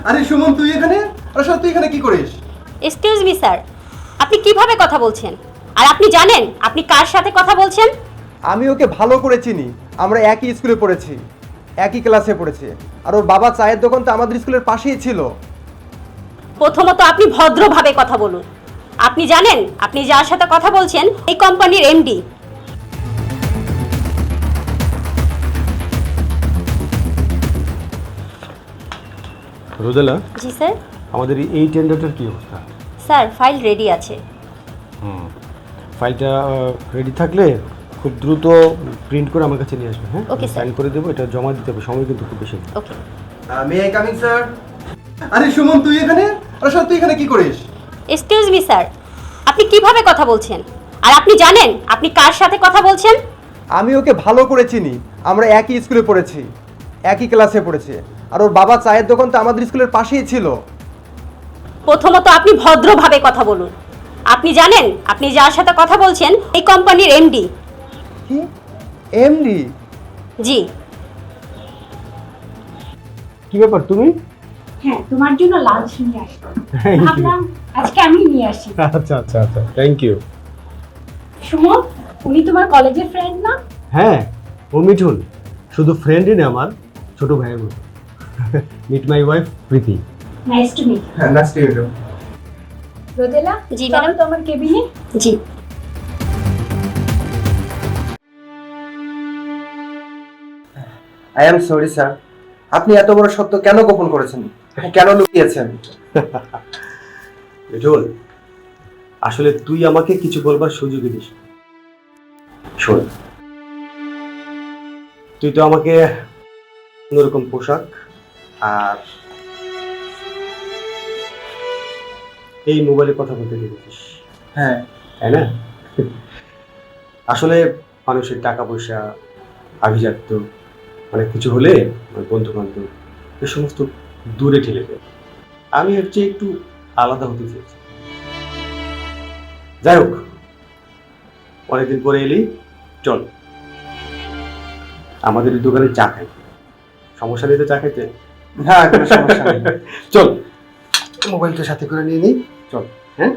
আরে সুমন, তুই এখানে? আসলে তুই এখানে কি করিস? এক্সকিউজ মি স্যার, আপনি কিভাবে কথা বলছেন? আর আপনি জানেন আপনি কার সাথে কথা বলছেন? আমি ওকে ভালো করে চিনি। আমরা একই স্কুলে পড়েছি, একই ক্লাসে পড়েছি। আর ওর বাবা চায়ের দোকান তো আমাদের স্কুলের পাশেই ছিল। প্রথমত আপনি ভদ্রভাবে কথা বলুন। আপনি জানেন আপনি যার সাথে কথা বলছেন এই কোম্পানির এমডি। রোদেলা, জি স্যার। আমাদের এই টেন্ডারটার কি অবস্থা? স্যার ফাইল রেডি আছে। ফাইলটা রেডি থাকলে খুব দ্রুত প্রিন্ট করে আমার কাছে নিয়ে আসবে। হ্যাঁ, Okay, sir. সাইন করে দেবো, এটা জমা দিতে হবে, সময় কিন্তু খুব বেশি নেই। Okay. May I coming sir? আরে সুমন, তুই এখানে? আসলে তুই এখানে কি করিস? এক্সকিউজ মি স্যার, আপনি কিভাবে কথা বলছেন? আর আপনি জানেন আপনি কার সাথে কথা বলছেন? আমি ওকে ভালো করে চিনি। আমরা একই স্কুলে পড়েছি, একই ক্লাসে পড়েছি। আর ওর বাবা চায়ের দোকান তো আমাদের স্কুলের পাশেই ছিল। প্রথমত আপনি ভদ্রভাবে কথা বলুন। আপনি জানেন আপনি যার সাথে কথা বলছেন এই কোম্পানির এমডি। কি? এমডি? জি। কি ব্যাপার তুমি? হ্যাঁ, তোমার জন্য লাঞ্চ নিয়ে আসবো। Thank you. ভাবলাম আজকে আমি নিয়ে আসি। আচ্ছা আচ্ছা আচ্ছা, থ্যাংক ইউ। সুমন, উনি তোমার কলেজের ফ্রেন্ড না? হ্যাঁ, ও মিঠুন শুধু ফ্রেন্ডই না, আমার ছোট ভাইয়ের মতো। Meet my wife Preeti. Nice to meet. হ্যাঁ, nice to meet you. Rodela, জি, চলো ম্যাডাম। তোমার কেবিনে। জি। I am sorry sir. আপনি এত বড় সত্য কেন গোপন করেছেন? কেন লুকিয়েছেন? মিঠুন, আসলে তুই আমাকে কিছু বলবার সুযোগ দিস। শোন, তুই তো আমাকে অন্যরকম পোশাক আর এই মোবাইলে কথা বলতে দিয়েছিস, হ্যাঁ। তাই না? আসলে মানুষের টাকা পয়সা, আভিজাত্য, অনেক কিছু হলে বন্ধু বান্ধব এ সমস্ত দূরে ঠেলে দেয়। আমি এর চেয়ে একটু আলাদা হতে চেয়েছি। যাই হোক, অনেকদিন পরে এলি, চল আমাদের এই দোকানে চা খাই। সমস্যা নেই তো চা খাইতে? হ্যাঁ, কোনো সমস্যা নেই। চল, মোবাইলটা সাথে করে নিয়ে নিই, চল। হ্যাঁ।